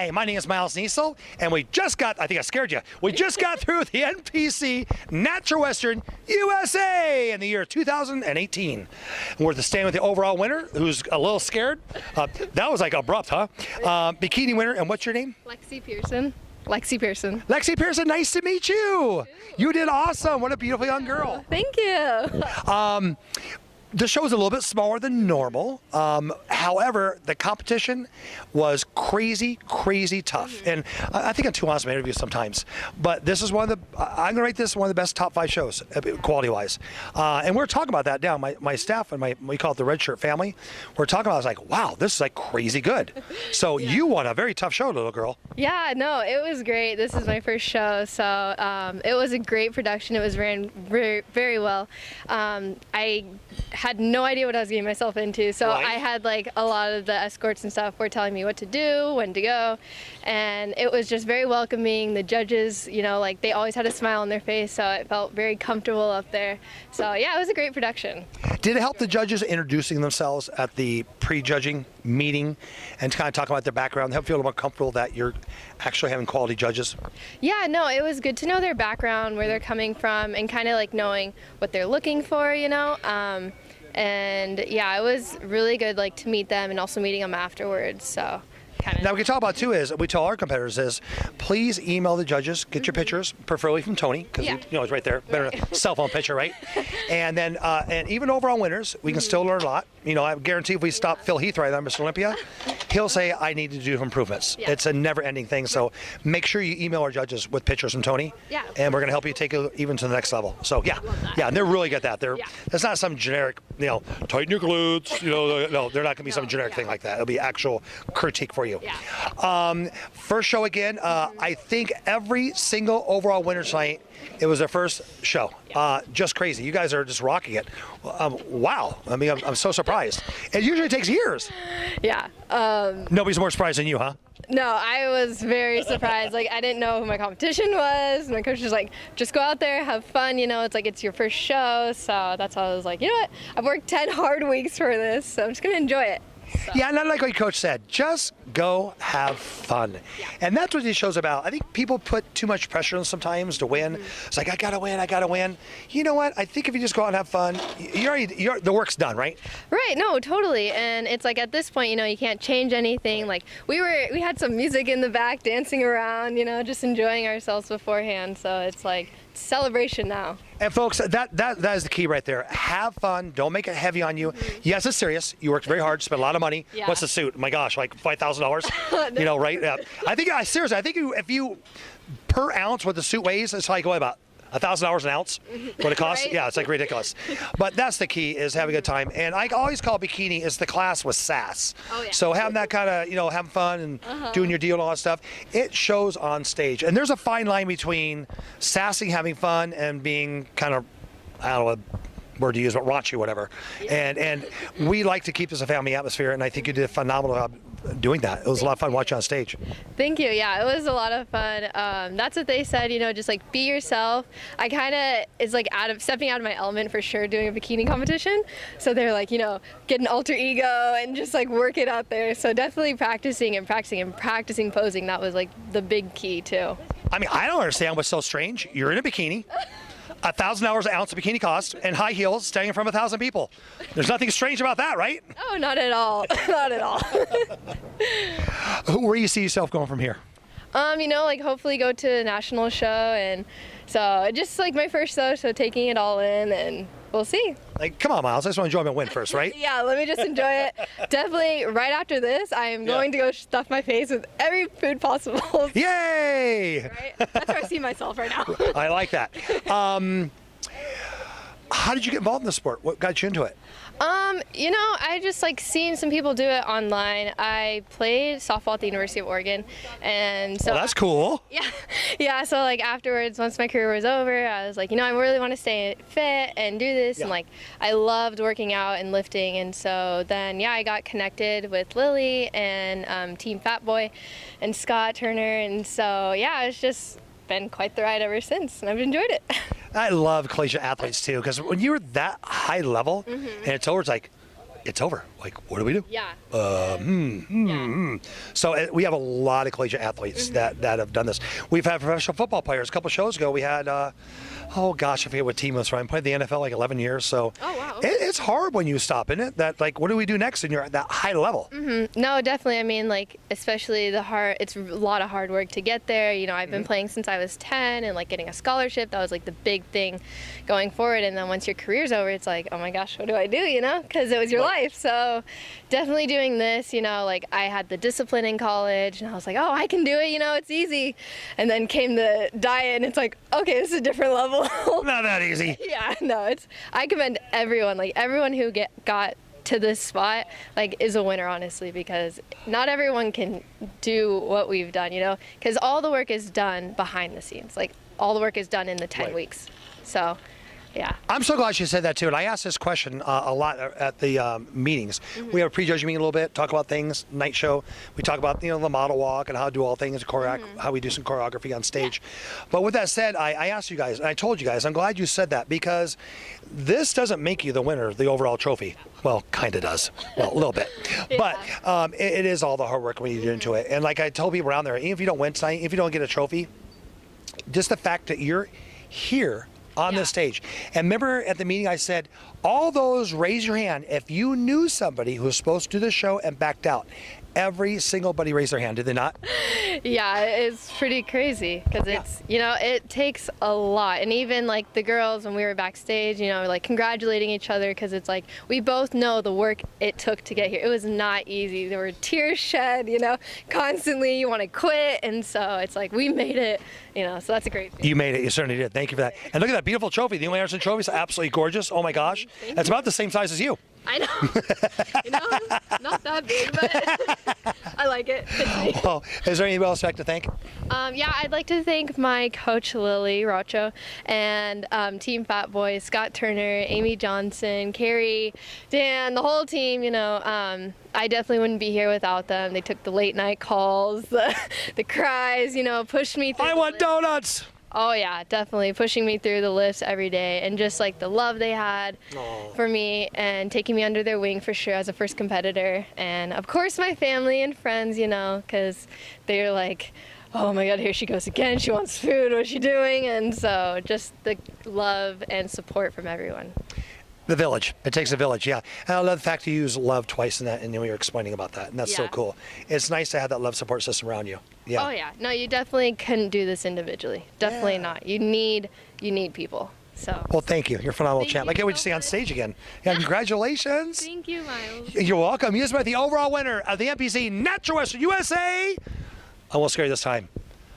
Hi, my name is Miles Niesel, and we just got, I think I scared you, we just got through the NPC Natural Western USA in the year 2018. And we're staying with the overall winner, who's a little scared. That was like abrupt, huh? Bikini winner, and what's your name? Lexi Pearson. Lexi Pearson. Lexi Pearson, nice to meet you. You did awesome. What a beautiful young girl. Thank you. The show is a little bit smaller than normal. However, the competition was crazy tough. And I think I'm too honest in my interviews sometimes. But this is one of the, I'm going to rate this one of the best top 5 shows, quality-wise. And we're talking about that now. My staff and we call it the Red Shirt family, we're talking about, I was like, wow, this is like crazy good. So you won a very tough show, little girl. Yeah, no, it was great. This is my first show. So it was a great production. It was ran very well. I had no idea what I was getting myself into, so right. I had like a lot of the escorts and stuff were telling me what to do, when to go, and it was just very welcoming. The judges, you know, like they always had a smile on their face, so it felt very comfortable up there. So yeah, it was a great production. Did it help the judges introducing themselves at the pre-judging meeting and to kind of talk about their background, help you feel a little more comfortable that you're actually having quality judges? Yeah, no, it was good to know their background, where they're coming from, and kind of like knowing what they're looking for, you know. And yeah, it was really good, like, to meet them and also meeting them afterwards. So now we can talk about too is we tell our competitors is please email the judges, get your pictures, preferably from Tony, because you know it's right there, better than a cell phone picture, right? And then and even overall winners, we can still learn a lot. You know, I guarantee if we stop Phil Heath right on Mr. Olympia, he'll say I need to do improvements. It's a never-ending thing. So make sure you email our judges with pictures from Tony, and we're going to help you take it even to the next level. So yeah, and they're really good at that. They're it's not some generic, you know, tighten your glutes. You know, no, they're not going to be some generic thing like that. It'll be actual critique for you. First show again. I think every single overall winner tonight, it was their first show. Just crazy. You guys are just rocking it. Wow. I mean, I'm so surprised. It usually takes years. Yeah. Nobody's more surprised than you, huh? No, I was very surprised. Like, I didn't know who my competition was. My coach was like, just go out there, have fun. You know, it's like it's your first show. So that's why I was like, you know what? I've worked 10 hard weeks for this, so I'm just going to enjoy it. So. Yeah, not like what Coach said. Just go have fun. And that's what these show's about. I think people put too much pressure on sometimes to win. It's like, I gotta win. You know what? I think if you just go out and have fun, the work's done, right? Right, no, totally. And it's like at this point, you know, you can't change anything. Like we had some music in the back, dancing around, you know, just enjoying ourselves beforehand. So it's like celebration now. And folks, that is the key right there. Have fun. Don't make it heavy on you. Yes, it's serious. You worked very hard, spent a lot of money. What's the suit? My gosh, like $5,000. You know, right? I think seriously, I think if you per ounce what the suit weighs, it's like what about $1,000 an ounce? What it costs? Right? Yeah, it's like ridiculous. But that's the key is having a good time. And I always call Bikini is the class with sass. Oh, yeah. So having that kind of, you know, having fun and doing your deal and all that stuff, it shows on stage. And there's a fine line between sassing, having fun, and being kind of, I don't know what word to use, but raunchy or whatever. And we like to keep this a family atmosphere, and I think you did a phenomenal job doing that. It was a lot of fun watching on stage. Thank you. Yeah, it was a lot of fun. That's what they said, you know, just like be yourself. I kind of is like stepping out of my element for sure doing a bikini competition. So they're like, you know, get an alter ego and just like work it out there. So definitely practicing posing. That was like the big key too. I mean, I don't understand what's so strange. You're in a bikini. $1,000 an ounce of bikini cost, and high heels standing in front of 1,000 people. There's nothing strange about that, right? Oh, not at all. Not at all. Where do you see yourself going from here? You know, like hopefully go to a national show, and so just like my first show, so taking it all in, and we'll see. Like, come on, Miles. I just want to enjoy my win first, right? Yeah, let me just enjoy it. Definitely, right after this, I am going to go stuff my face with every food possible. Yay! Right? That's where I see myself right now. I like that. How did you get involved in the sport? What got you into it? You know, I just like seeing some people do it online. I played softball at the University of Oregon, and so that's cool. Yeah. So like afterwards, once my career was over, I was like, you know, I really want to stay fit and do this, and like I loved working out and lifting, and so then I got connected with Lily and Team Fat Boy and Scott Turner, and so it's just been quite the ride ever since, and I've enjoyed it. I love collegiate athletes too, because when you're that high level and it's over, it's like, it's over. Like, what do we do? Yeah. So we have a lot of collegiate athletes that have done this. We've had professional football players. A couple shows ago, we had, oh gosh, I forget what team it was from. I played the NFL like 11 years. So Oh, wow. it's hard when you stop, isn't it? That like, what do we do next? And you're at that high level. No, definitely. I mean, like, especially it's a lot of hard work to get there. You know, I've been playing since I was 10, and like getting a scholarship, that was like the big thing going forward. And then once your career's over, it's like, oh my gosh, what do I do? You know, because it was your life. So definitely doing this, you know, like I had the discipline in college and I was like, oh, I can do it. You know, it's easy. And then came the diet and it's like, okay, this is a different level. Not that easy. Yeah, no, I commend everyone, like everyone who got to this spot, like, is a winner, honestly, because not everyone can do what we've done, you know, because all the work is done behind the scenes. Like, all the work is done in the 10 weeks. So, yeah. I'm so glad you said that too. And I ask this question a lot at the meetings. We have a pre-judging meeting a little bit, talk about things, night show. We talk about, you know, the model walk and how to do all things, how we do some choreography on stage. But with that said, I asked you guys, and I told you guys, I'm glad you said that, because this doesn't make you the winner of the overall trophy. Well, kind of does. Well, a little bit. But it is all the hard work when you get into it. And like I told people around there, even if you don't win tonight, if you don't get a trophy, just the fact that you're here on the stage. And remember at the meeting I said, all those raise your hand if you knew somebody who was supposed to do the show and backed out. Every single buddy raised their hand, did they not? Yeah, it's pretty crazy because it's, you know, it takes a lot. And even like the girls, when we were backstage, you know, like congratulating each other, because it's like we both know the work it took to get here. It was not easy. There were tears shed, you know, constantly. You want to quit. And so it's like we made it, you know, so that's a great feeling. You made it. You certainly did. Thank you for that. And look at that beautiful trophy. The Emily Anderson trophy is absolutely gorgeous. Oh my gosh. It's about the same size as you. I know. You know, not that big, but I like it. Well, is there anyone else you'd like to thank? Yeah, I'd like to thank my coach, Lily Rocho, and Team Fat Boy, Scott Turner, Amy Johnson, Carrie, Dan, the whole team, you know. I definitely wouldn't be here without them. They took the late night calls, the cries, you know, pushed me through. I want donuts! Oh yeah, definitely pushing me through the lifts every day, and just like the love they had for me and taking me under their wing for sure as a first competitor. And of course my family and friends, you know, because they're like, oh my God, here she goes again. She wants food. What's she doing? And so just the love and support from everyone. The village. It takes a village, yeah. And I love the fact you use love twice in that, and we were explaining about that, and that's so cool. It's nice to have that love support system around you. Yeah. Oh yeah. No, you definitely couldn't do this individually. Definitely not. You need people. So. Well, thank you. You're a phenomenal champ. I can't wait to so see you on stage again. Yeah, congratulations. Thank you, Miles. You're welcome. You just met the overall winner of the NPC NWUSA. I won't scare you this time.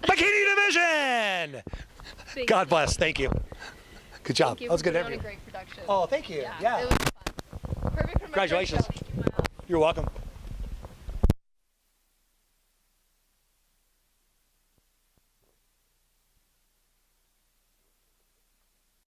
Bikini Division. God bless. Thank you. Good job. That was good. A great production. Oh, thank you. Yeah. It was fun. Perfect for my Congratulations. first show. You're welcome.